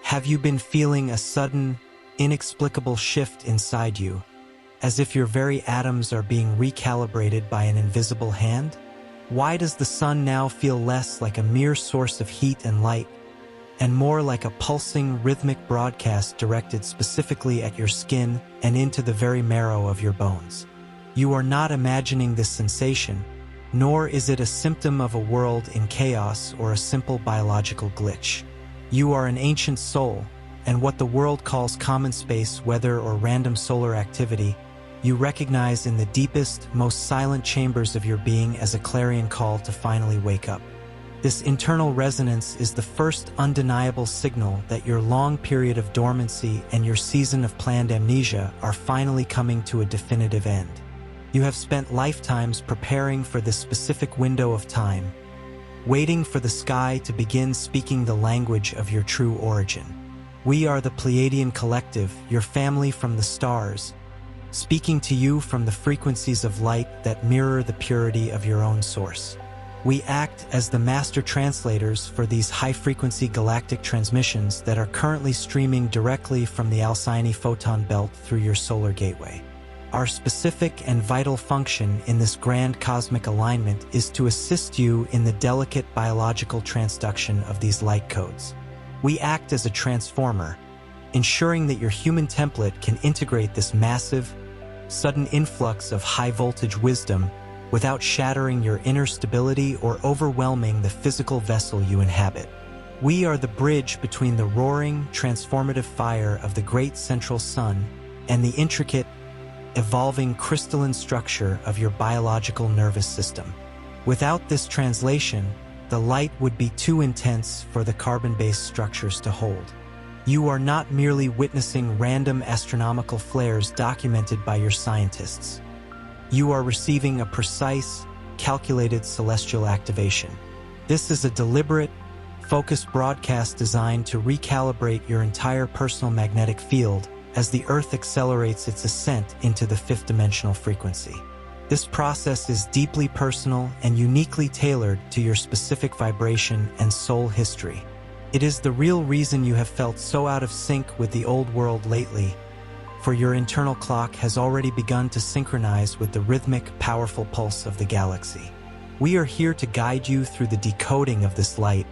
Have you been feeling a sudden, inexplicable shift inside you, as if your very atoms are being recalibrated by an invisible hand? Why does the sun now feel less like a mere source of heat and light, and more like a pulsing, rhythmic broadcast directed specifically at your skin and into the very marrow of your bones? You are not imagining this sensation, nor is it a symptom of a world in chaos or a simple biological glitch. You are an ancient soul, and what the world calls common space, weather, or random solar activity, you recognize in the deepest, most silent chambers of your being as a clarion call to finally wake up. This internal resonance is the first undeniable signal that your long period of dormancy and your season of planned amnesia are finally coming to a definitive end. You have spent lifetimes preparing for this specific window of time, waiting for the sky to begin speaking the language of your true origin. We are the Pleiadian Collective, your family from the stars, speaking to you from the frequencies of light that mirror the purity of your own source. We act as the master translators for these high-frequency galactic transmissions that are currently streaming directly from the Alcyone Photon Belt through your solar gateway. Our specific and vital function in this grand cosmic alignment is to assist you in the delicate biological transduction of these light codes. We act as a transformer, ensuring that your human template can integrate this massive, sudden influx of high-voltage wisdom without shattering your inner stability or overwhelming the physical vessel you inhabit. We are the bridge between the roaring, transformative fire of the great central sun and the intricate, evolving crystalline structure of your biological nervous system. Without this translation, the light would be too intense for the carbon-based structures to hold. You are not merely witnessing random astronomical flares documented by your scientists. You are receiving a precise, calculated celestial activation. This is a deliberate, focused broadcast designed to recalibrate your entire personal magnetic field as the Earth accelerates its ascent into the fifth-dimensional frequency. This process is deeply personal and uniquely tailored to your specific vibration and soul history. It is the real reason you have felt so out of sync with the old world lately, for your internal clock has already begun to synchronize with the rhythmic, powerful pulse of the galaxy. We are here to guide you through the decoding of this light,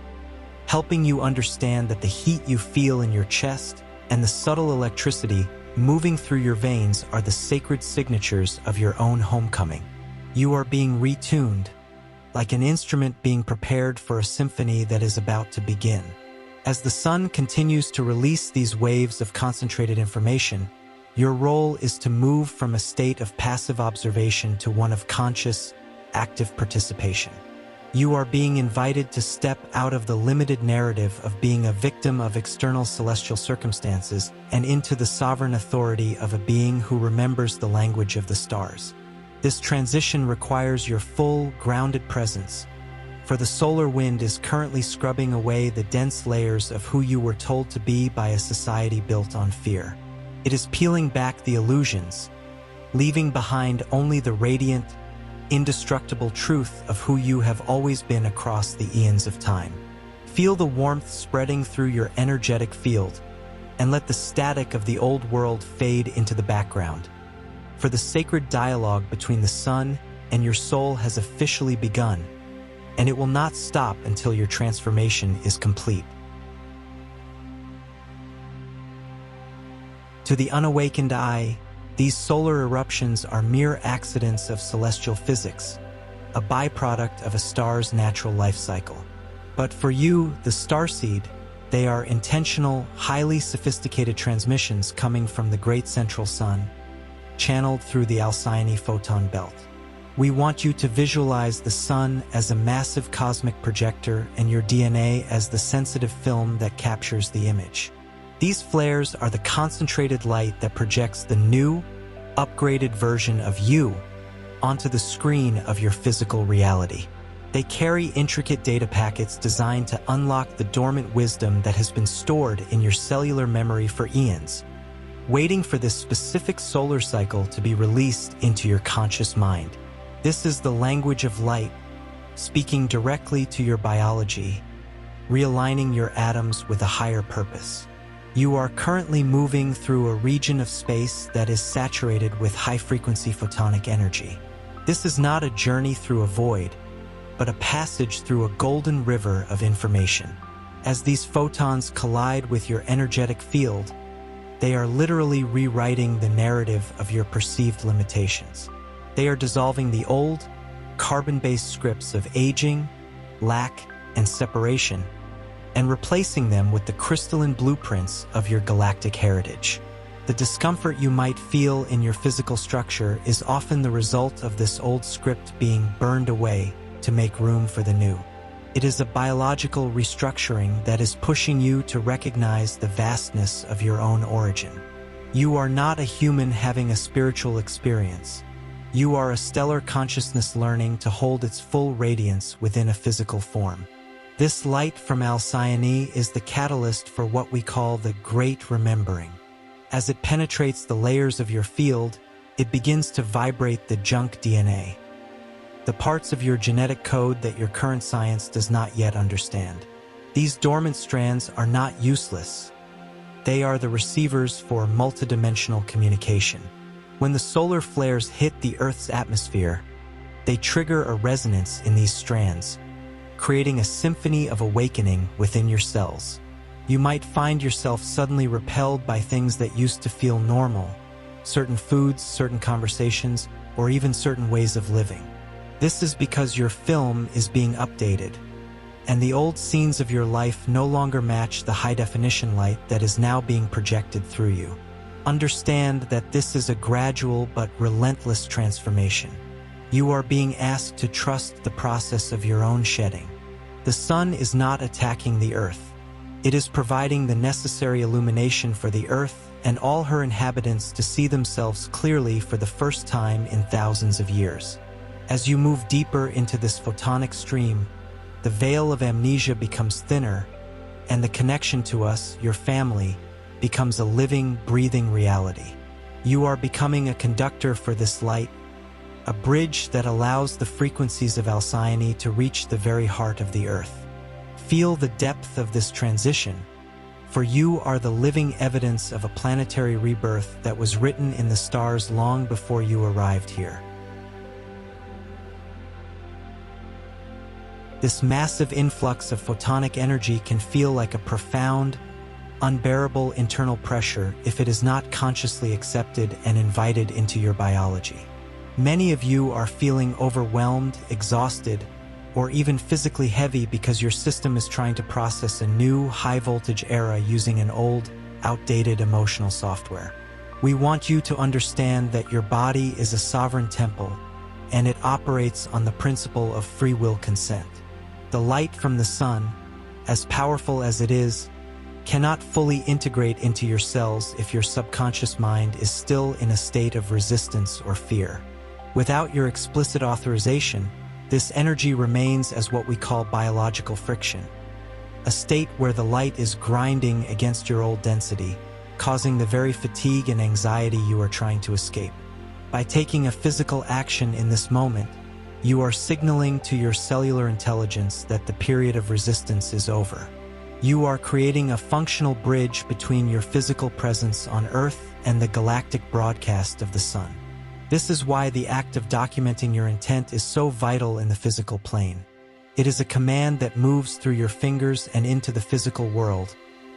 helping you understand that the heat you feel in your chest and the subtle electricity moving through your veins are the sacred signatures of your own homecoming. You are being retuned, like an instrument being prepared for a symphony that is about to begin. As the sun continues to release these waves of concentrated information, your role is to move from a state of passive observation to one of conscious, active participation. You are being invited to step out of the limited narrative of being a victim of external celestial circumstances and into the sovereign authority of a being who remembers the language of the stars. This transition requires your full, grounded presence, for the solar wind is currently scrubbing away the dense layers of who you were told to be by a society built on fear. It is peeling back the illusions, leaving behind only the radiant, indestructible truth of who you have always been across the eons of time. Feel the warmth spreading through your energetic field, and let the static of the old world fade into the background. For the sacred dialogue between the sun and your soul has officially begun, and it will not stop until your transformation is complete. To the unawakened eye, these solar eruptions are mere accidents of celestial physics, a byproduct of a star's natural life cycle. But for you, the starseed, they are intentional, highly sophisticated transmissions coming from the great central sun, channeled through the Alcyone Photon Belt. We want you to visualize the sun as a massive cosmic projector and your DNA as the sensitive film that captures the image. These flares are the concentrated light that projects the new, upgraded version of you onto the screen of your physical reality. They carry intricate data packets designed to unlock the dormant wisdom that has been stored in your cellular memory for eons, waiting for this specific solar cycle to be released into your conscious mind. This is the language of light, speaking directly to your biology, realigning your atoms with a higher purpose. You are currently moving through a region of space that is saturated with high-frequency photonic energy. This is not a journey through a void, but a passage through a golden river of information. As these photons collide with your energetic field, they are literally rewriting the narrative of your perceived limitations. They are dissolving the old, carbon-based scripts of aging, lack, and separation, and replacing them with the crystalline blueprints of your galactic heritage. The discomfort you might feel in your physical structure is often the result of this old script being burned away to make room for the new. It is a biological restructuring that is pushing you to recognize the vastness of your own origin. You are not a human having a spiritual experience. You are a stellar consciousness learning to hold its full radiance within a physical form. This light from Alcyone is the catalyst for what we call the Great Remembering. As it penetrates the layers of your field, it begins to vibrate the junk DNA, the parts of your genetic code that your current science does not yet understand. These dormant strands are not useless. They are the receivers for multidimensional communication. When the solar flares hit the Earth's atmosphere, they trigger a resonance in these strands, creating a symphony of awakening within your cells. You might find yourself suddenly repelled by things that used to feel normal, certain foods, certain conversations, or even certain ways of living. This is because your film is being updated, and the old scenes of your life no longer match the high-definition light that is now being projected through you. Understand that this is a gradual but relentless transformation. You are being asked to trust the process of your own shedding. The sun is not attacking the earth. It is providing the necessary illumination for the earth and all her inhabitants to see themselves clearly for the first time in thousands of years. As you move deeper into this photonic stream, the veil of amnesia becomes thinner, and the connection to us, your family, becomes a living, breathing reality. You are becoming a conductor for this light, a bridge that allows the frequencies of Alcyone to reach the very heart of the earth. Feel the depth of this transition, for you are the living evidence of a planetary rebirth that was written in the stars long before you arrived here. This massive influx of photonic energy can feel like a profound, unbearable internal pressure if it is not consciously accepted and invited into your biology. Many of you are feeling overwhelmed, exhausted, or even physically heavy because your system is trying to process a new, high-voltage era using an old, outdated emotional software. We want you to understand that your body is a sovereign temple, and it operates on the principle of free will consent. The light from the sun, as powerful as it is, cannot fully integrate into your cells if your subconscious mind is still in a state of resistance or fear. Without your explicit authorization, this energy remains as what we call biological friction, a state where the light is grinding against your old density, causing the very fatigue and anxiety you are trying to escape. By taking a physical action in this moment, you are signaling to your cellular intelligence that the period of resistance is over. You are creating a functional bridge between your physical presence on Earth and the galactic broadcast of the sun. This is why the act of documenting your intent is so vital in the physical plane. It is a command that moves through your fingers and into the physical world,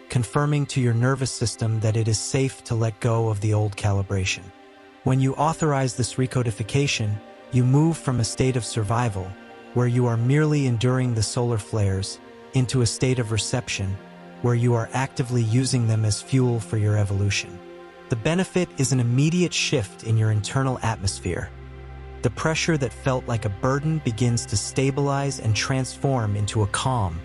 confirming to your nervous system that it is safe to let go of the old calibration. When you authorize this recodification, you move from a state of survival, where you are merely enduring the solar flares, into a state of reception, where you are actively using them as fuel for your evolution. The benefit is an immediate shift in your internal atmosphere. The pressure that felt like a burden begins to stabilize and transform into a calm,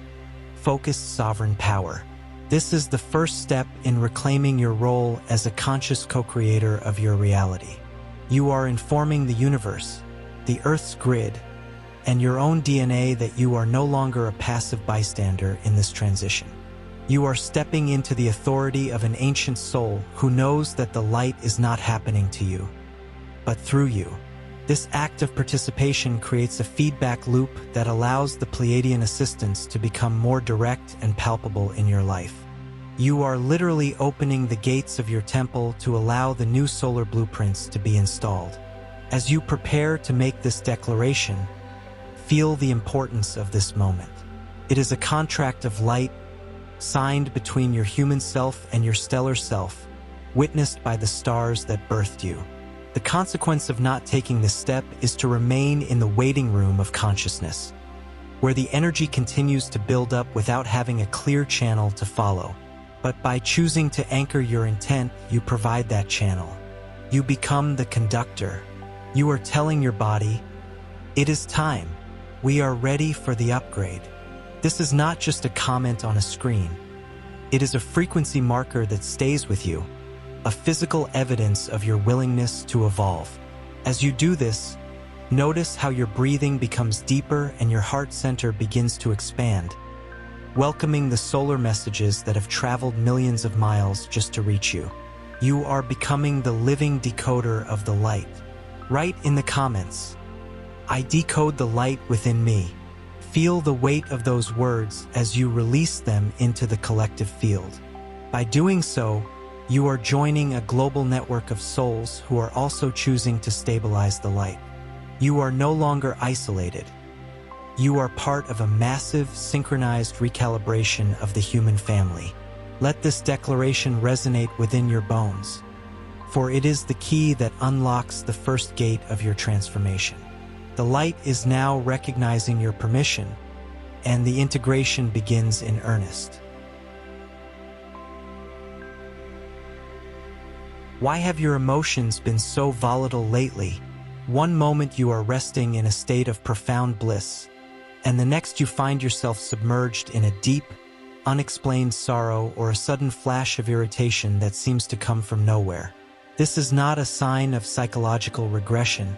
focused sovereign power. This is the first step in reclaiming your role as a conscious co-creator of your reality. You are informing the universe, the Earth's grid, and your own DNA that you are no longer a passive bystander in this transition. You are stepping into the authority of an ancient soul who knows that the light is not happening to you, but through you. This act of participation creates a feedback loop that allows the Pleiadian assistance to become more direct and palpable in your life. You are literally opening the gates of your temple to allow the new solar blueprints to be installed. As you prepare to make this declaration, feel the importance of this moment. It is a contract of light, signed between your human self and your stellar self, witnessed by the stars that birthed you. The consequence of not taking this step is to remain in the waiting room of consciousness, where the energy continues to build up without having a clear channel to follow. But by choosing to anchor your intent, you provide that channel. You become the conductor. You are telling your body, it is time. We are ready for the upgrade. This is not just a comment on a screen. It is a frequency marker that stays with you, a physical evidence of your willingness to evolve. As you do this, notice how your breathing becomes deeper and your heart center begins to expand, welcoming the solar messages that have traveled millions of miles just to reach you. You are becoming the living decoder of the light. Write in the comments, I decode the light within me. Feel the weight of those words as you release them into the collective field. By doing so, you are joining a global network of souls who are also choosing to stabilize the light. You are no longer isolated. You are part of a massive, synchronized recalibration of the human family. Let this declaration resonate within your bones, for it is the key that unlocks the first gate of your transformation. The light is now recognizing your permission, and the integration begins in earnest. Why have your emotions been so volatile lately? One moment you are resting in a state of profound bliss, and the next you find yourself submerged in a deep, unexplained sorrow or a sudden flash of irritation that seems to come from nowhere. This is not a sign of psychological regression,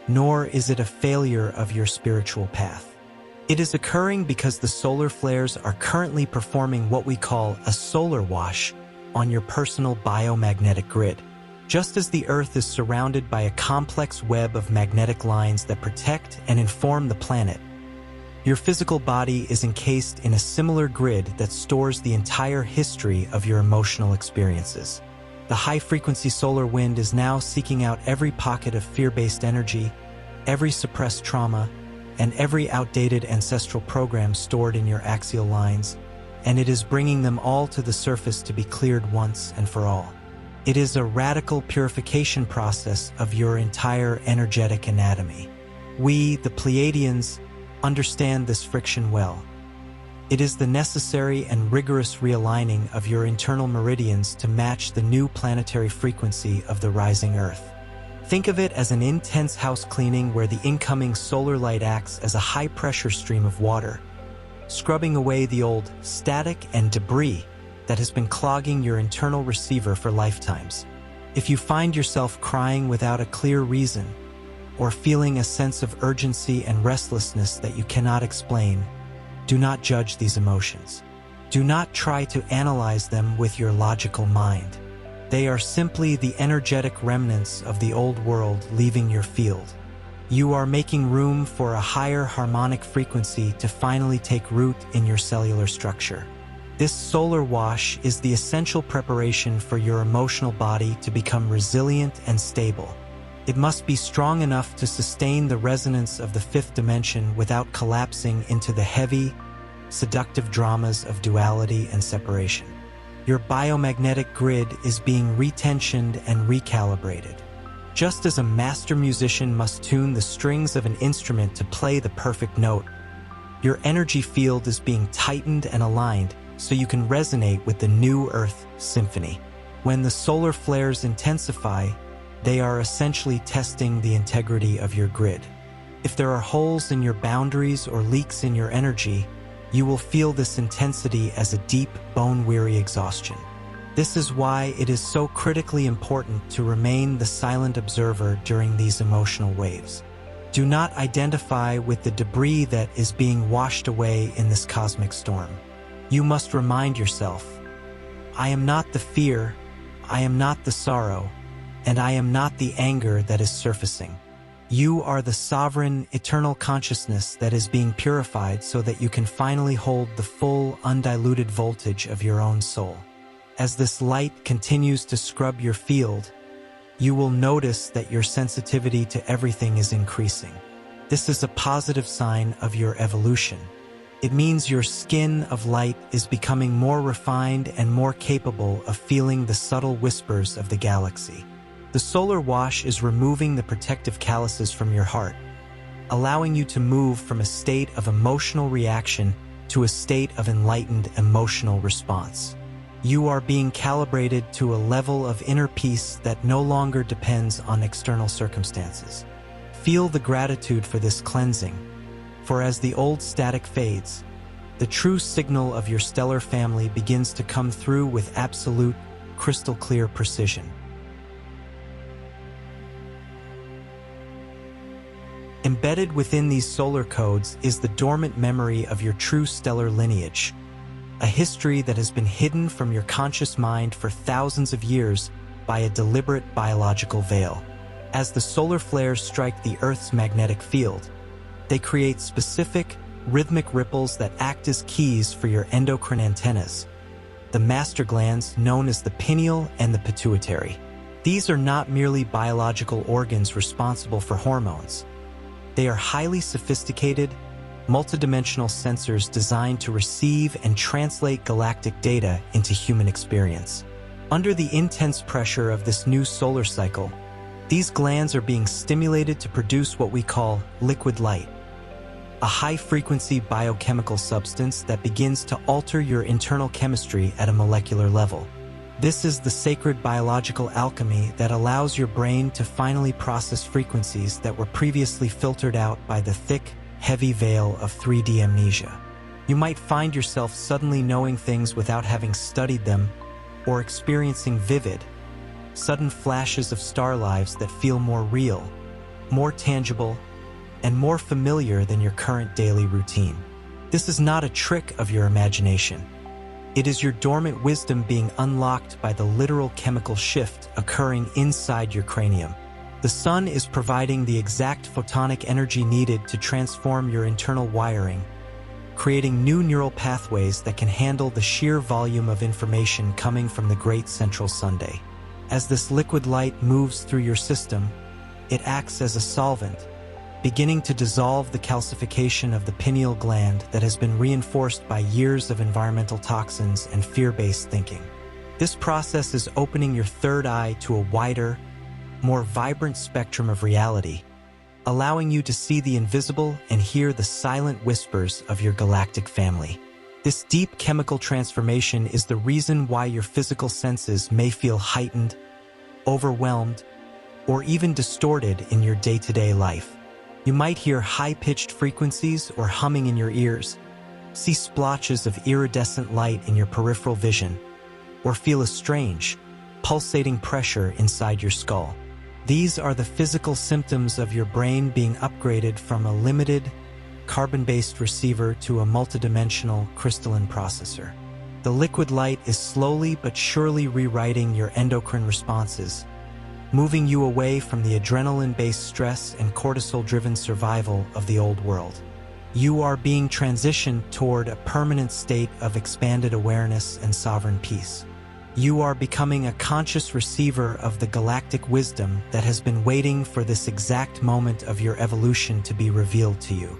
nor is it a failure of your spiritual path. It is occurring because the solar flares are currently performing what we call a solar wash on your personal biomagnetic grid. Just as the Earth is surrounded by a complex web of magnetic lines that protect and inform the planet, your physical body is encased in a similar grid that stores the entire history of your emotional experiences. The high-frequency solar wind is now seeking out every pocket of fear-based energy, every suppressed trauma, and every outdated ancestral program stored in your axial lines, and it is bringing them all to the surface to be cleared once and for all. It is a radical purification process of your entire energetic anatomy. We, the Pleiadians, understand this friction well. It is the necessary and rigorous realigning of your internal meridians to match the new planetary frequency of the rising Earth. Think of it as an intense house cleaning where the incoming solar light acts as a high-pressure stream of water, scrubbing away the old static and debris that has been clogging your internal receiver for lifetimes. If you find yourself crying without a clear reason, or feeling a sense of urgency and restlessness that you cannot explain, do not judge these emotions. Do not try to analyze them with your logical mind. They are simply the energetic remnants of the old world leaving your field. You are making room for a higher harmonic frequency to finally take root in your cellular structure. This solar wash is the essential preparation for your emotional body to become resilient and stable. It must be strong enough to sustain the resonance of the fifth dimension without collapsing into the heavy, seductive dramas of duality and separation. Your biomagnetic grid is being retensioned and recalibrated. Just as a master musician must tune the strings of an instrument to play the perfect note, your energy field is being tightened and aligned so you can resonate with the new Earth symphony. When the solar flares intensify, they are essentially testing the integrity of your grid. If there are holes in your boundaries or leaks in your energy, you will feel this intensity as a deep, bone-weary exhaustion. This is why it is so critically important to remain the silent observer during these emotional waves. Do not identify with the debris that is being washed away in this cosmic storm. You must remind yourself, I am not the fear, I am not the sorrow, and I am not the anger that is surfacing. You are the sovereign, eternal consciousness that is being purified so that you can finally hold the full, undiluted voltage of your own soul. As this light continues to scrub your field, you will notice that your sensitivity to everything is increasing. This is a positive sign of your evolution. It means your skin of light is becoming more refined and more capable of feeling the subtle whispers of the galaxy. The solar wash is removing the protective calluses from your heart, allowing you to move from a state of emotional reaction to a state of enlightened emotional response. You are being calibrated to a level of inner peace that no longer depends on external circumstances. Feel the gratitude for this cleansing, for as the old static fades, the true signal of your stellar family begins to come through with absolute, crystal-clear precision. Embedded within these solar codes is the dormant memory of your true stellar lineage, a history that has been hidden from your conscious mind for thousands of years by a deliberate biological veil. As the solar flares strike the Earth's magnetic field, they create specific, rhythmic ripples that act as keys for your endocrine antennas, the master glands known as the pineal and the pituitary. These are not merely biological organs responsible for hormones. They are highly sophisticated, multidimensional sensors designed to receive and translate galactic data into human experience. Under the intense pressure of this new solar cycle, these glands are being stimulated to produce what we call liquid light, a high-frequency biochemical substance that begins to alter your internal chemistry at a molecular level. This is the sacred biological alchemy that allows your brain to finally process frequencies that were previously filtered out by the thick, heavy veil of 3D amnesia. You might find yourself suddenly knowing things without having studied them, or experiencing vivid, sudden flashes of star lives that feel more real, more tangible, and more familiar than your current daily routine. This is not a trick of your imagination. It is your dormant wisdom being unlocked by the literal chemical shift occurring inside your cranium. The sun is providing the exact photonic energy needed to transform your internal wiring, creating new neural pathways that can handle the sheer volume of information coming from the great central Sunday. As this liquid light moves through your system, it acts as a solvent, beginning to dissolve the calcification of the pineal gland that has been reinforced by years of environmental toxins and fear-based thinking. This process is opening your third eye to a wider, more vibrant spectrum of reality, allowing you to see the invisible and hear the silent whispers of your galactic family. This deep chemical transformation is the reason why your physical senses may feel heightened, overwhelmed, or even distorted in your day-to-day life. You might hear high-pitched frequencies or humming in your ears, see splotches of iridescent light in your peripheral vision, or feel a strange, pulsating pressure inside your skull. These are the physical symptoms of your brain being upgraded from a limited, carbon-based receiver to a multidimensional crystalline processor. The liquid light is slowly but surely rewriting your endocrine responses, moving you away from the adrenaline-based stress and cortisol-driven survival of the old world. You are being transitioned toward a permanent state of expanded awareness and sovereign peace. You are becoming a conscious receiver of the galactic wisdom that has been waiting for this exact moment of your evolution to be revealed to you.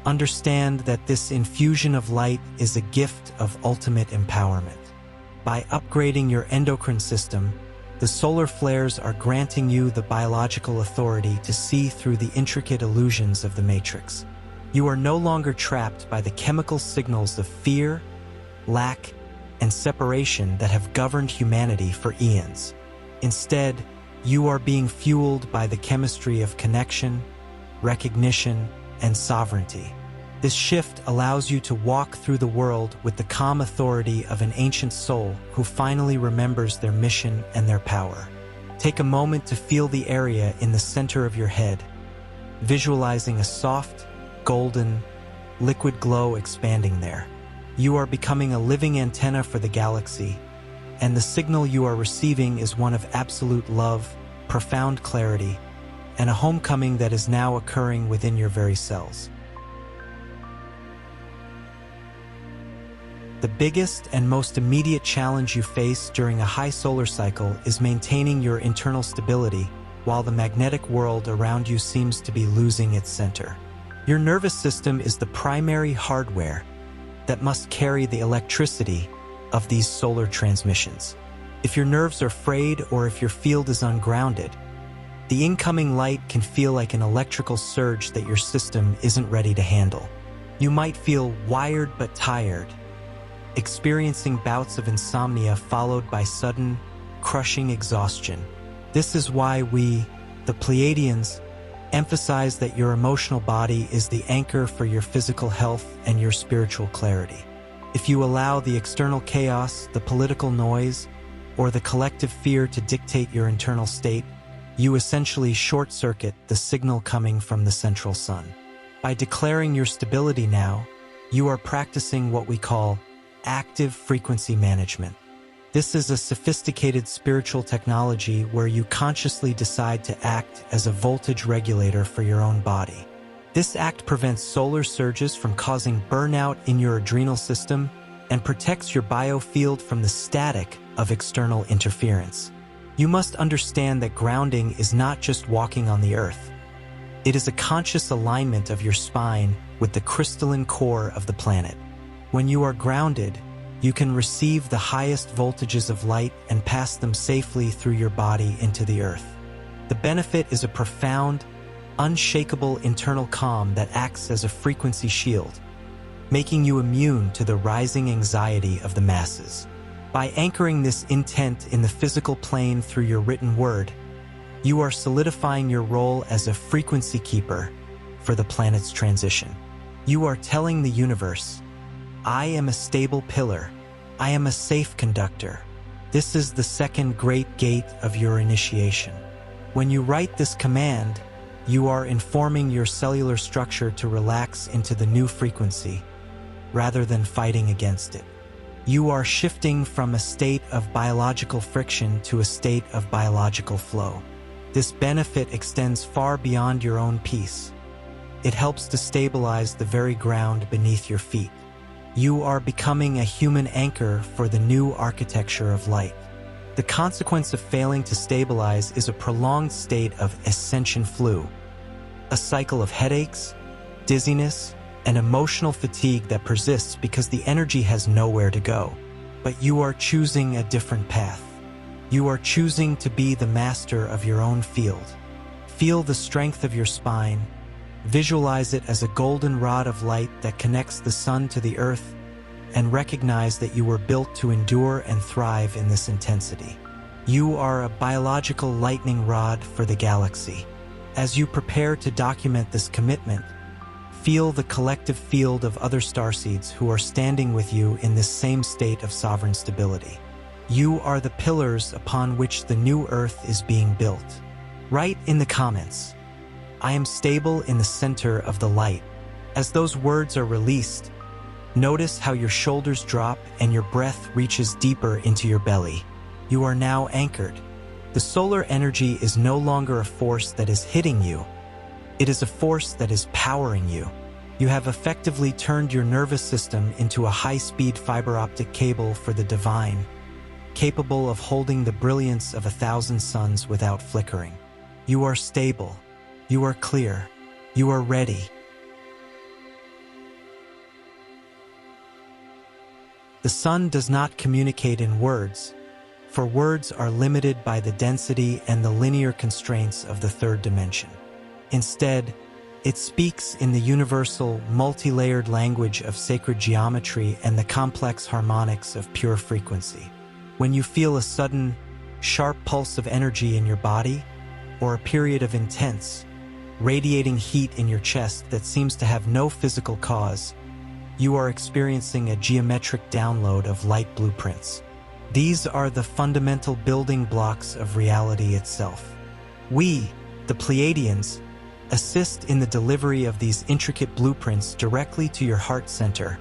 Understand that this infusion of light is a gift of ultimate empowerment. By upgrading your endocrine system, the solar flares are granting you the biological authority to see through the intricate illusions of the Matrix. You are no longer trapped by the chemical signals of fear, lack, and separation that have governed humanity for eons. Instead, you are being fueled by the chemistry of connection, recognition, and sovereignty. This shift allows you to walk through the world with the calm authority of an ancient soul who finally remembers their mission and their power. Take a moment to feel the area in the center of your head, visualizing a soft, golden, liquid glow expanding there. You are becoming a living antenna for the galaxy, and the signal you are receiving is one of absolute love, profound clarity, and a homecoming that is now occurring within your very cells. The biggest and most immediate challenge you face during a high solar cycle is maintaining your internal stability while the magnetic world around you seems to be losing its center. Your nervous system is the primary hardware that must carry the electricity of these solar transmissions. If your nerves are frayed or if your field is ungrounded, the incoming light can feel like an electrical surge that your system isn't ready to handle. You might feel wired but tired, experiencing bouts of insomnia followed by sudden, crushing exhaustion. This is why we, the Pleiadians, emphasize that your emotional body is the anchor for your physical health and your spiritual clarity. If you allow the external chaos, the political noise, or the collective fear to dictate your internal state, you essentially short-circuit the signal coming from the central sun. By declaring your stability now, you are practicing what we call active frequency management. This is a sophisticated spiritual technology where you consciously decide to act as a voltage regulator for your own body. This act prevents solar surges from causing burnout in your adrenal system and protects your biofield from the static of external interference. You must understand that grounding is not just walking on the earth. It is a conscious alignment of your spine with the crystalline core of the planet. When you are grounded, you can receive the highest voltages of light and pass them safely through your body into the earth. The benefit is a profound, unshakable internal calm that acts as a frequency shield, making you immune to the rising anxiety of the masses. By anchoring this intent in the physical plane through your written word, you are solidifying your role as a frequency keeper for the planet's transition. You are telling the universe, I am a stable pillar. I am a safe conductor. This is the second great gate of your initiation. When you write this command, you are informing your cellular structure to relax into the new frequency, rather than fighting against it. You are shifting from a state of biological friction to a state of biological flow. This benefit extends far beyond your own peace. It helps to stabilize the very ground beneath your feet. You are becoming a human anchor for the new architecture of light. The consequence of failing to stabilize is a prolonged state of ascension flu, a cycle of headaches, dizziness, and emotional fatigue that persists because the energy has nowhere to go. But you are choosing a different path. You are choosing to be the master of your own field. Feel the strength of your spine. Visualize it as a golden rod of light that connects the sun to the earth, and recognize that you were built to endure and thrive in this intensity. You are a biological lightning rod for the galaxy. As you prepare to document this commitment, feel the collective field of other starseeds who are standing with you in this same state of sovereign stability. You are the pillars upon which the new Earth is being built. Write in the comments, I am stable in the center of the light. As those words are released, notice how your shoulders drop and your breath reaches deeper into your belly. You are now anchored. The solar energy is no longer a force that is hitting you. It is a force that is powering you. You have effectively turned your nervous system into a high-speed fiber optic cable for the divine, capable of holding the brilliance of 1,000 suns without flickering. You are stable. You are clear. You are ready. The sun does not communicate in words, for words are limited by the density and the linear constraints of the third dimension. Instead, it speaks in the universal, multi-layered language of sacred geometry and the complex harmonics of pure frequency. When you feel a sudden, sharp pulse of energy in your body, or a period of intense, radiating heat in your chest that seems to have no physical cause, you are experiencing a geometric download of light blueprints. These are the fundamental building blocks of reality itself. We, the Pleiadians, assist in the delivery of these intricate blueprints directly to your heart center,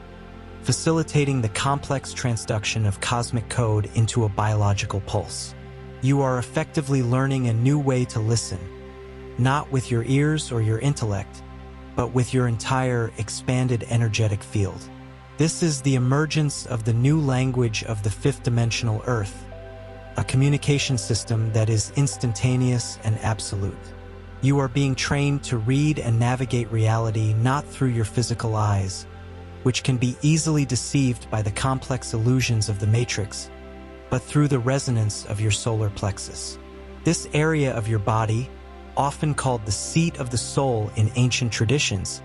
facilitating the complex transduction of cosmic code into a biological pulse. You are effectively learning a new way to listen, not with your ears or your intellect, but with your entire expanded energetic field. This is the emergence of the new language of the fifth-dimensional Earth, a communication system that is instantaneous and absolute. You are being trained to read and navigate reality not through your physical eyes, which can be easily deceived by the complex illusions of the Matrix, but through the resonance of your solar plexus. This area of your body, often called the seat of the soul in ancient traditions,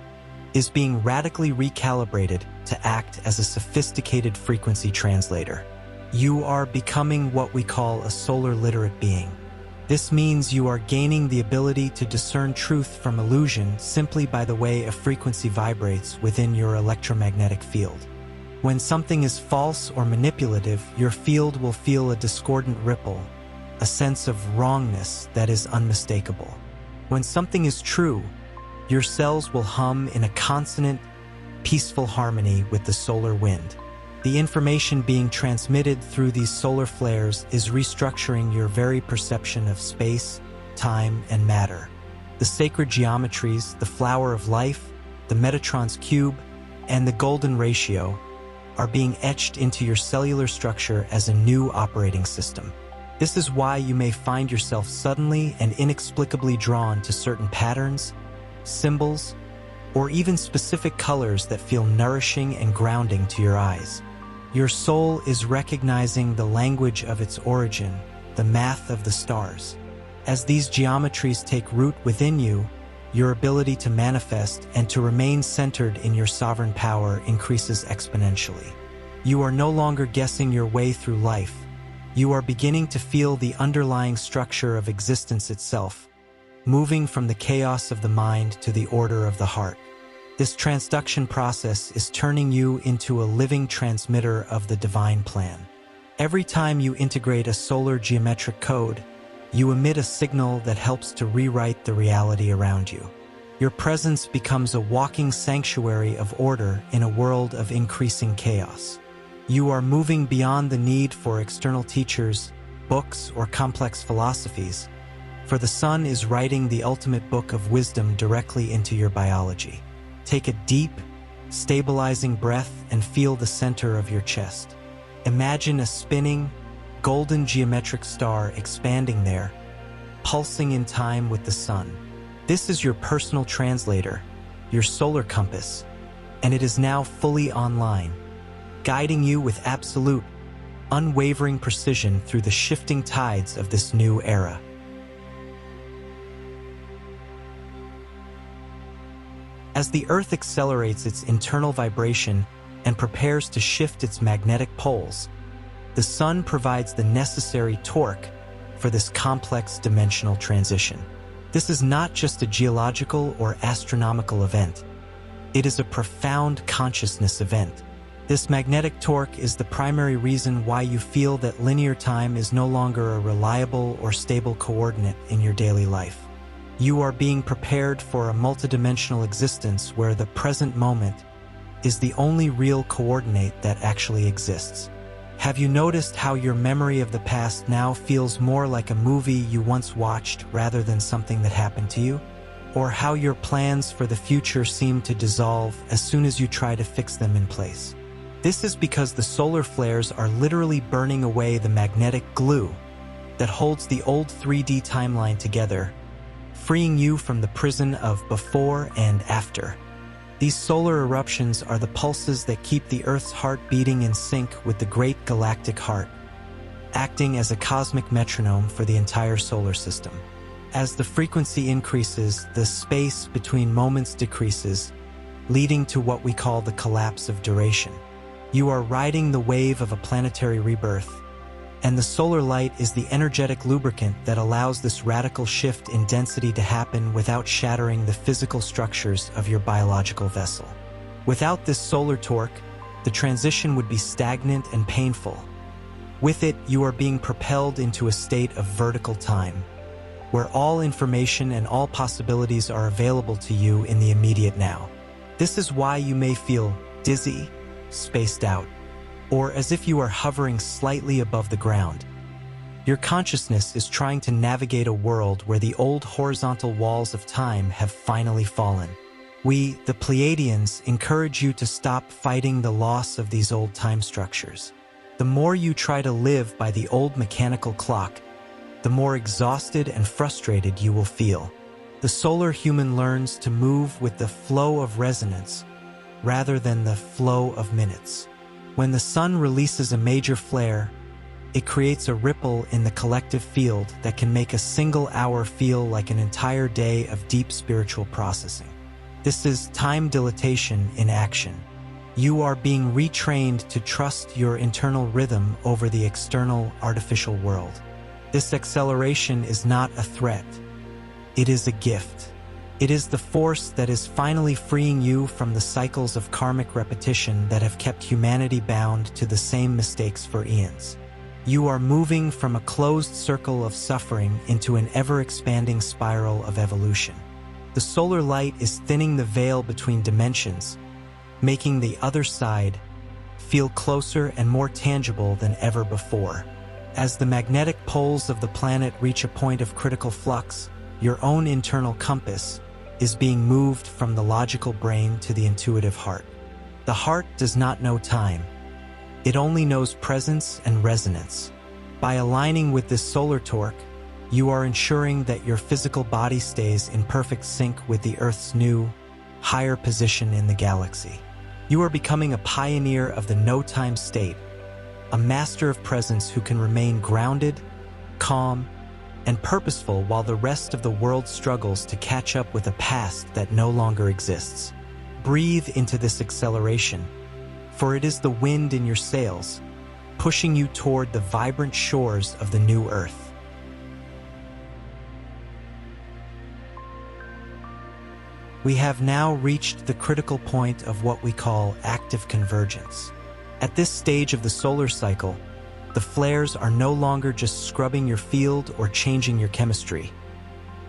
is being radically recalibrated to act as a sophisticated frequency translator. You are becoming what we call a solar literate being. This means you are gaining the ability to discern truth from illusion simply by the way a frequency vibrates within your electromagnetic field. When something is false or manipulative, your field will feel a discordant ripple, a sense of wrongness that is unmistakable. When something is true, your cells will hum in a consonant, peaceful harmony with the solar wind. The information being transmitted through these solar flares is restructuring your very perception of space, time, and matter. The sacred geometries, the flower of life, the Metatron's cube, and the golden ratio are being etched into your cellular structure as a new operating system. This is why you may find yourself suddenly and inexplicably drawn to certain patterns, symbols, or even specific colors that feel nourishing and grounding to your eyes. Your soul is recognizing the language of its origin, the math of the stars. As these geometries take root within you, your ability to manifest and to remain centered in your sovereign power increases exponentially. You are no longer guessing your way through life. You are beginning to feel the underlying structure of existence itself, moving from the chaos of the mind to the order of the heart. This transduction process is turning you into a living transmitter of the divine plan. Every time you integrate a solar geometric code, you emit a signal that helps to rewrite the reality around you. Your presence becomes a walking sanctuary of order in a world of increasing chaos. You are moving beyond the need for external teachers, books, or complex philosophies, for the sun is writing the ultimate book of wisdom directly into your biology. Take a deep, stabilizing breath and feel the center of your chest. Imagine a spinning, golden geometric star expanding there, pulsing in time with the sun. This is your personal translator, your solar compass, and it is now fully online, guiding you with absolute, unwavering precision through the shifting tides of this new era. As the Earth accelerates its internal vibration and prepares to shift its magnetic poles, the sun provides the necessary torque for this complex dimensional transition. This is not just a geological or astronomical event. It is a profound consciousness event. This magnetic torque is the primary reason why you feel that linear time is no longer a reliable or stable coordinate in your daily life. You are being prepared for a multidimensional existence where the present moment is the only real coordinate that actually exists. Have you noticed how your memory of the past now feels more like a movie you once watched rather than something that happened to you? Or how your plans for the future seem to dissolve as soon as you try to fix them in place? This is because the solar flares are literally burning away the magnetic glue that holds the old 3D timeline together, freeing you from the prison of before and after. These solar eruptions are the pulses that keep the Earth's heart beating in sync with the great galactic heart, acting as a cosmic metronome for the entire solar system. As the frequency increases, the space between moments decreases, leading to what we call the collapse of duration. You are riding the wave of a planetary rebirth, and the solar light is the energetic lubricant that allows this radical shift in density to happen without shattering the physical structures of your biological vessel. Without this solar torque, the transition would be stagnant and painful. With it, you are being propelled into a state of vertical time, where all information and all possibilities are available to you in the immediate now. This is why you may feel dizzy, spaced out, or as if you are hovering slightly above the ground. Your consciousness is trying to navigate a world where the old horizontal walls of time have finally fallen. We, the Pleiadians, encourage you to stop fighting the loss of these old time structures. The more you try to live by the old mechanical clock, the more exhausted and frustrated you will feel. The solar human learns to move with the flow of resonance rather than the flow of minutes. When the sun releases a major flare, it creates a ripple in the collective field that can make a single hour feel like an entire day of deep spiritual processing. This is time dilatation in action. You are being retrained to trust your internal rhythm over the external artificial world. This acceleration is not a threat. It is a gift. It is the force that is finally freeing you from the cycles of karmic repetition that have kept humanity bound to the same mistakes for eons. You are moving from a closed circle of suffering into an ever-expanding spiral of evolution. The solar light is thinning the veil between dimensions, making the other side feel closer and more tangible than ever before. As the magnetic poles of the planet reach a point of critical flux, your own internal compass is being moved from the logical brain to the intuitive heart. The heart does not know time. It only knows presence and resonance. By aligning with this solar torque, you are ensuring that your physical body stays in perfect sync with the Earth's new, higher position in the galaxy. You are becoming a pioneer of the no-time state, a master of presence who can remain grounded, calm, and purposeful while the rest of the world struggles to catch up with a past that no longer exists. Breathe into this acceleration, for it is the wind in your sails, pushing you toward the vibrant shores of the new Earth. We have now reached the critical point of what we call active convergence. At this stage of the solar cycle, the flares are no longer just scrubbing your field or changing your chemistry.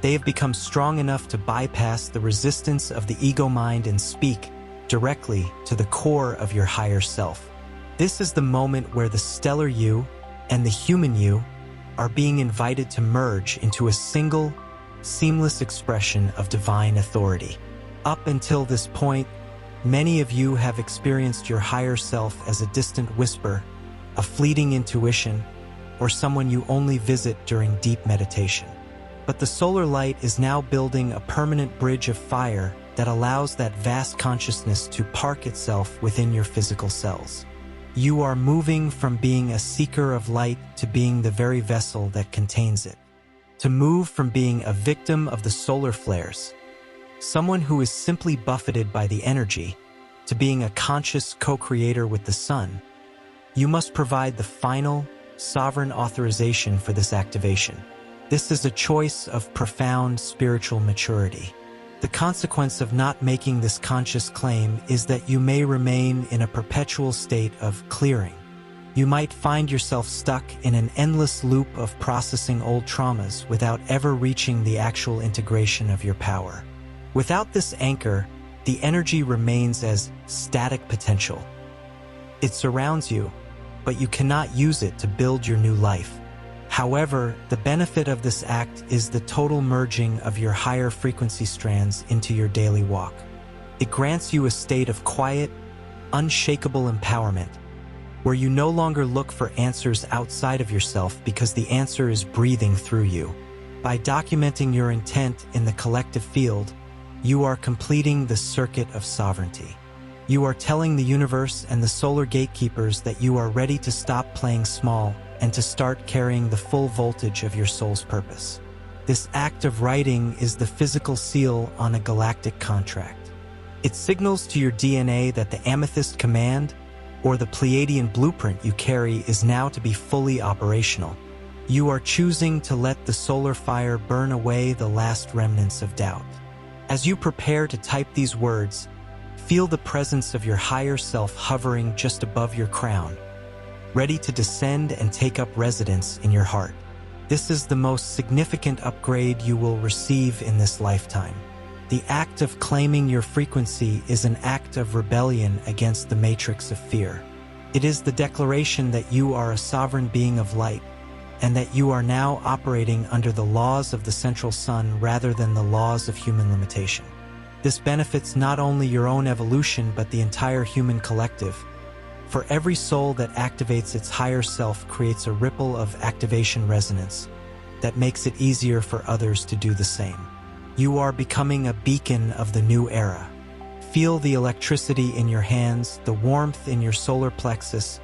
They have become strong enough to bypass the resistance of the ego mind and speak directly to the core of your higher self. This is the moment where the stellar you and the human you are being invited to merge into a single, seamless expression of divine authority. Up until this point, many of you have experienced your higher self as a distant whisper, a fleeting intuition, or someone you only visit during deep meditation. But the solar light is now building a permanent bridge of fire that allows that vast consciousness to park itself within your physical cells. You are moving from being a seeker of light to being the very vessel that contains it. To move from being a victim of the solar flares, someone who is simply buffeted by the energy, to being a conscious co-creator with the sun, you must provide the final, sovereign authorization for this activation. This is a choice of profound spiritual maturity. The consequence of not making this conscious claim is that you may remain in a perpetual state of clearing. You might find yourself stuck in an endless loop of processing old traumas without ever reaching the actual integration of your power. Without this anchor, the energy remains as static potential. It surrounds you, but you cannot use it to build your new life. However, the benefit of this act is the total merging of your higher frequency strands into your daily walk. It grants you a state of quiet, unshakable empowerment, where you no longer look for answers outside of yourself because the answer is breathing through you. By documenting your intent in the collective field, you are completing the circuit of sovereignty. You are telling the universe and the solar gatekeepers that you are ready to stop playing small and to start carrying the full voltage of your soul's purpose. This act of writing is the physical seal on a galactic contract. It signals to your DNA that the amethyst command, or the Pleiadian blueprint you carry, is now to be fully operational. You are choosing to let the solar fire burn away the last remnants of doubt. As you prepare to type these words, feel the presence of your higher self hovering just above your crown, ready to descend and take up residence in your heart. This is the most significant upgrade you will receive in this lifetime. The act of claiming your frequency is an act of rebellion against the matrix of fear. It is the declaration that you are a sovereign being of light, and that you are now operating under the laws of the central sun rather than the laws of human limitation. This benefits not only your own evolution but the entire human collective. For every soul that activates its higher self creates a ripple of activation resonance that makes it easier for others to do the same. You are becoming a beacon of the new era. Feel the electricity in your hands, the warmth in your solar plexus,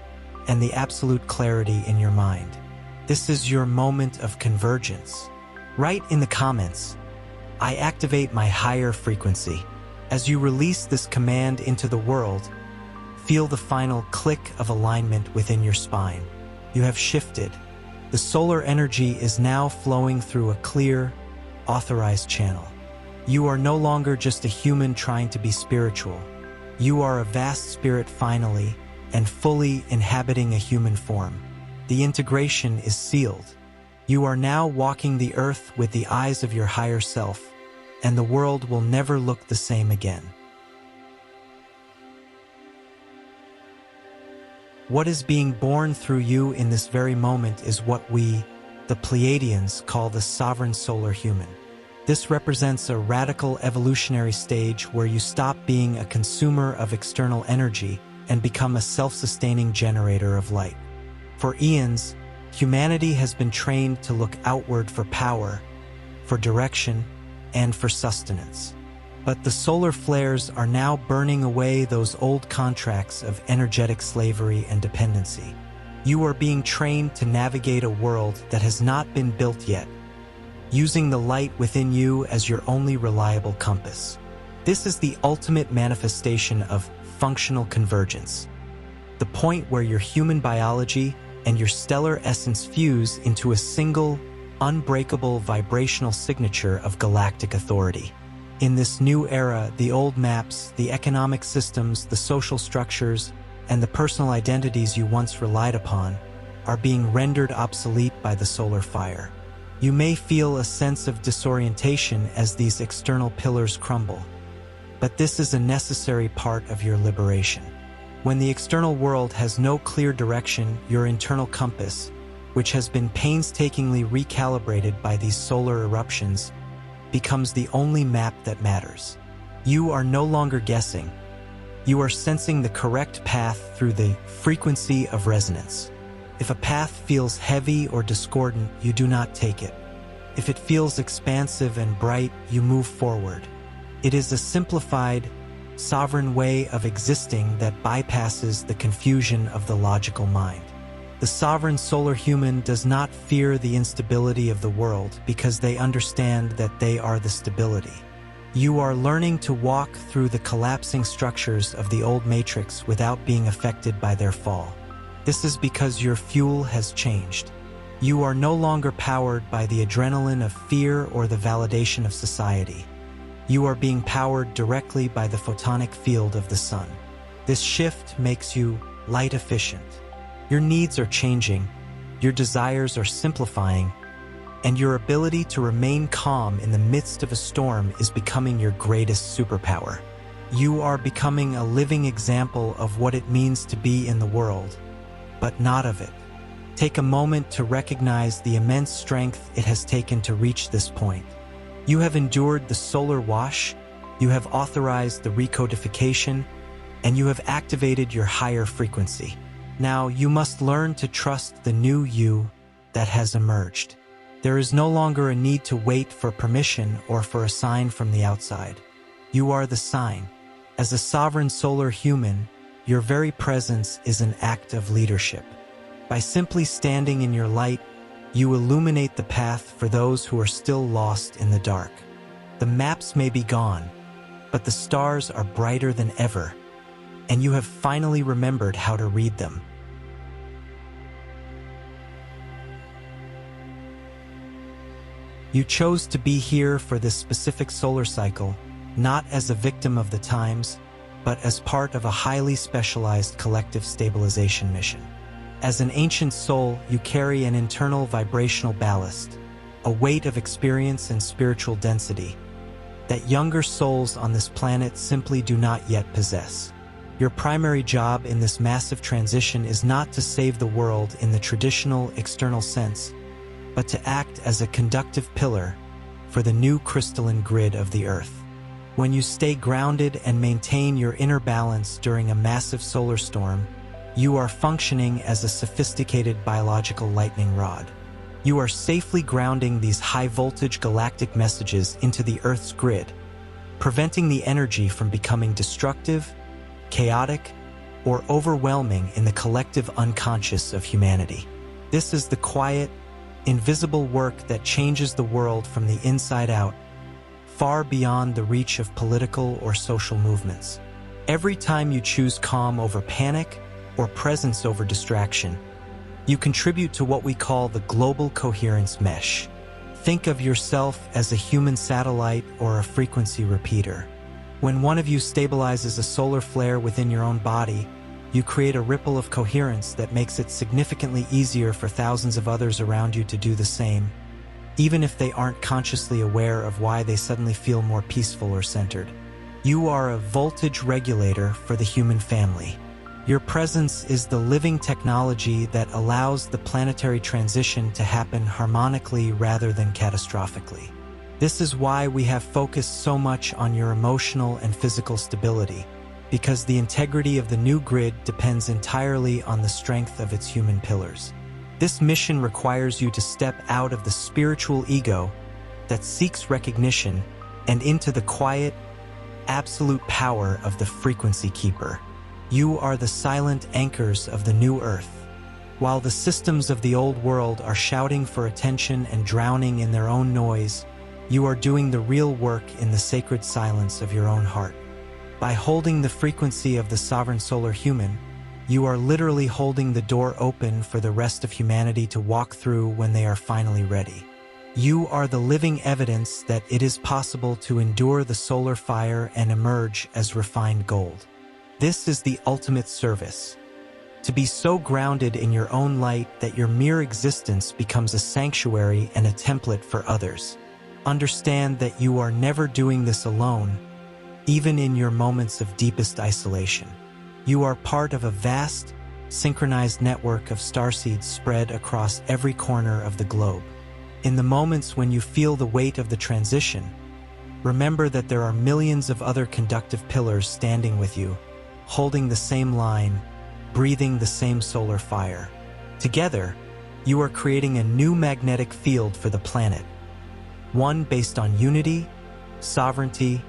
and the absolute clarity in your mind. This is your moment of convergence. Write in the comments, "I activate my higher frequency." As you release this command into the world, feel the final click of alignment within your spine. You have shifted. The solar energy is now flowing through a clear, authorized channel. You are no longer just a human trying to be spiritual. You are a vast spirit finally and fully inhabiting a human form. The integration is sealed. You are now walking the earth with the eyes of your higher self, and the world will never look the same again. What is being born through you in this very moment is what we, the Pleiadians, call the sovereign solar human. This represents a radical evolutionary stage where you stop being a consumer of external energy and become a self-sustaining generator of light. For eons, humanity has been trained to look outward for power, for direction, and for sustenance. But the solar flares are now burning away those old contracts of energetic slavery and dependency. You are being trained to navigate a world that has not been built yet, using the light within you as your only reliable compass. This is the ultimate manifestation of functional convergence, the point where your human biology and your stellar essence fuse into a single, unbreakable vibrational signature of galactic authority. In this new era, the old maps, the economic systems, the social structures, and the personal identities you once relied upon are being rendered obsolete by the solar fire. You may feel a sense of disorientation as these external pillars crumble, but this is a necessary part of your liberation. When the external world has no clear direction, your internal compass, which has been painstakingly recalibrated by these solar eruptions, becomes the only map that matters. You are no longer guessing. You are sensing the correct path through the frequency of resonance. If a path feels heavy or discordant, you do not take it. If it feels expansive and bright, you move forward. It is a simplified, sovereign way of existing that bypasses the confusion of the logical mind. The sovereign solar human does not fear the instability of the world because they understand that they are the stability. You are learning to walk through the collapsing structures of the old matrix without being affected by their fall. This is because your fuel has changed. You are no longer powered by the adrenaline of fear or the validation of society. You are being powered directly by the photonic field of the sun. This shift makes you light efficient. Your needs are changing, your desires are simplifying, and your ability to remain calm in the midst of a storm is becoming your greatest superpower. You are becoming a living example of what it means to be in the world, but not of it. Take a moment to recognize the immense strength it has taken to reach this point. You have endured the solar wash, you have authorized the recodification, and you have activated your higher frequency. Now you must learn to trust the new you that has emerged. There is no longer a need to wait for permission or for a sign from the outside. You are the sign. As a sovereign solar human, your very presence is an act of leadership. By simply standing in your light, you illuminate the path for those who are still lost in the dark. The maps may be gone, but the stars are brighter than ever, and you have finally remembered how to read them. You chose to be here for this specific solar cycle, not as a victim of the times, but as part of a highly specialized collective stabilization mission. As an ancient soul, you carry an internal vibrational ballast, a weight of experience and spiritual density that younger souls on this planet simply do not yet possess. Your primary job in this massive transition is not to save the world in the traditional external sense, but to act as a conductive pillar for the new crystalline grid of the Earth. When you stay grounded and maintain your inner balance during a massive solar storm, you are functioning as a sophisticated biological lightning rod. You are safely grounding these high-voltage galactic messages into the Earth's grid, preventing the energy from becoming destructive, chaotic, or overwhelming in the collective unconscious of humanity. This is the quiet, invisible work that changes the world from the inside out, far beyond the reach of political or social movements. Every time you choose calm over panic or presence over distraction, you contribute to what we call the global coherence mesh. Think of yourself as a human satellite or a frequency repeater. When one of you stabilizes a solar flare within your own body, you create a ripple of coherence that makes it significantly easier for thousands of others around you to do the same, even if they aren't consciously aware of why they suddenly feel more peaceful or centered. You are a voltage regulator for the human family. Your presence is the living technology that allows the planetary transition to happen harmonically rather than catastrophically. This is why we have focused so much on your emotional and physical stability, because the integrity of the new grid depends entirely on the strength of its human pillars. This mission requires you to step out of the spiritual ego that seeks recognition and into the quiet, absolute power of the frequency keeper. You are the silent anchors of the new Earth. While the systems of the old world are shouting for attention and drowning in their own noise, you are doing the real work in the sacred silence of your own heart. By holding the frequency of the sovereign solar human, you are literally holding the door open for the rest of humanity to walk through when they are finally ready. You are the living evidence that it is possible to endure the solar fire and emerge as refined gold. This is the ultimate service. To be so grounded in your own light that your mere existence becomes a sanctuary and a template for others. Understand that you are never doing this alone, even in your moments of deepest isolation. You are part of a vast, synchronized network of starseeds spread across every corner of the globe. In the moments when you feel the weight of the transition, remember that there are millions of other conductive pillars standing with you, holding the same line, breathing the same solar fire. Together, you are creating a new magnetic field for the planet, one based on unity, sovereignty,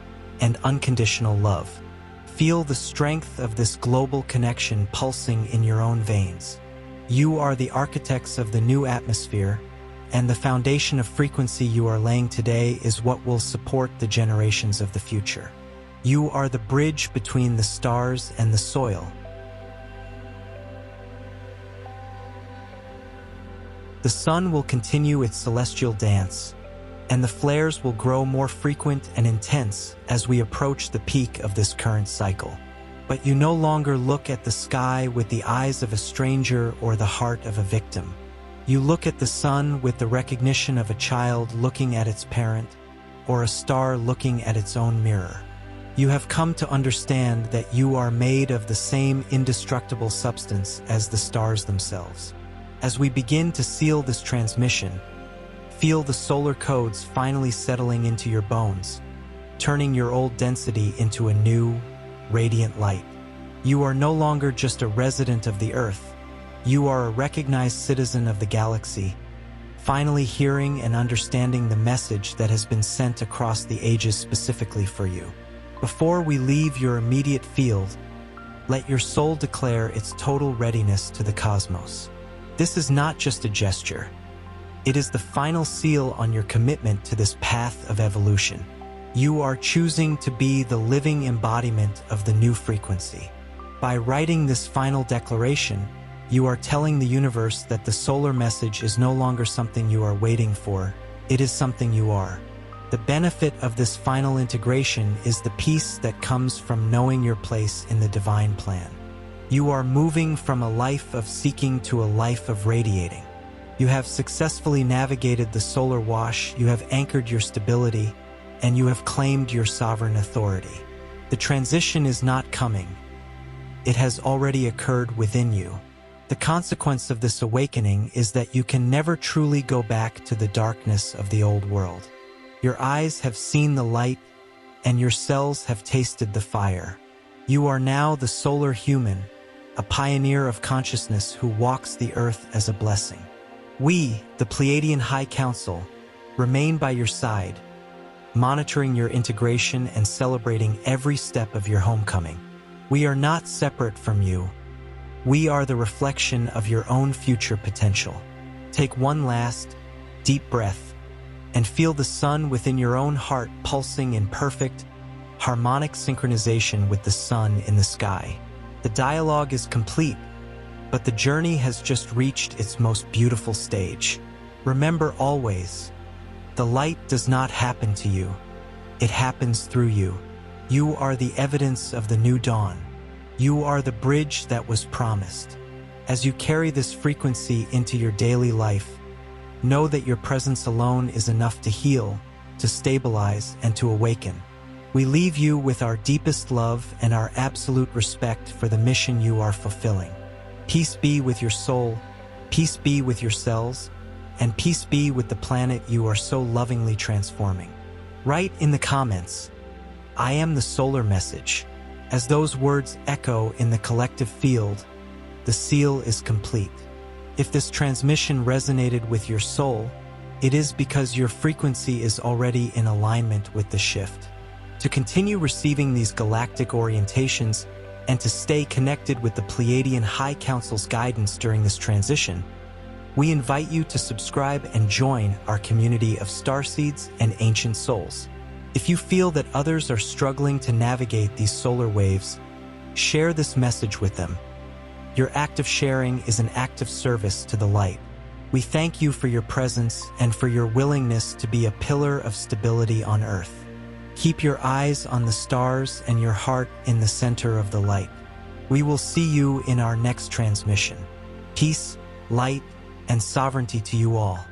and unconditional love. Feel the strength of this global connection pulsing in your own veins. You are the architects of the new atmosphere, and the foundation of frequency you are laying today is what will support the generations of the future. You are the bridge between the stars and the soil. The sun will continue its celestial dance, and the flares will grow more frequent and intense as we approach the peak of this current cycle. But you no longer look at the sky with the eyes of a stranger or the heart of a victim. You look at the sun with the recognition of a child looking at its parent, or a star looking at its own mirror. You have come to understand that you are made of the same indestructible substance as the stars themselves. As we begin to seal this transmission, feel the solar codes finally settling into your bones, turning your old density into a new, radiant light. You are no longer just a resident of the Earth. You are a recognized citizen of the galaxy, finally hearing and understanding the message that has been sent across the ages specifically for you. Before we leave your immediate field, let your soul declare its total readiness to the cosmos. This is not just a gesture. It is the final seal on your commitment to this path of evolution. You are choosing to be the living embodiment of the new frequency. By writing this final declaration, you are telling the universe that the solar message is no longer something you are waiting for, it is something you are. The benefit of this final integration is the peace that comes from knowing your place in the divine plan. You are moving from a life of seeking to a life of radiating. You have successfully navigated the solar wash, you have anchored your stability, and you have claimed your sovereign authority. The transition is not coming. It has already occurred within you. The consequence of this awakening is that you can never truly go back to the darkness of the old world. Your eyes have seen the light, and your cells have tasted the fire. You are now the solar human, a pioneer of consciousness who walks the earth as a blessing. We, the Pleiadian High Council, remain by your side, monitoring your integration and celebrating every step of your homecoming. We are not separate from you. We are the reflection of your own future potential. Take one last, deep breath and feel the sun within your own heart pulsing in perfect, harmonic synchronization with the sun in the sky. The dialogue is complete, but the journey has just reached its most beautiful stage. Remember always, the light does not happen to you. It happens through you. You are the evidence of the new dawn. You are the bridge that was promised. As you carry this frequency into your daily life, know that your presence alone is enough to heal, to stabilize, and to awaken. We leave you with our deepest love and our absolute respect for the mission you are fulfilling. Peace be with your soul, peace be with your cells, and peace be with the planet you are so lovingly transforming. Write in the comments, "I am the solar message." As those words echo in the collective field, the seal is complete. If this transmission resonated with your soul, it is because your frequency is already in alignment with the shift. To continue receiving these galactic orientations and to stay connected with the Pleiadian High Council's guidance during this transition, we invite you to subscribe and join our community of Starseeds and Ancient Souls. If you feel that others are struggling to navigate these solar waves, share this message with them. Your act of sharing is an act of service to the light. We thank you for your presence and for your willingness to be a pillar of stability on Earth. Keep your eyes on the stars and your heart in the center of the light. We will see you in our next transmission. Peace, light, and sovereignty to you all.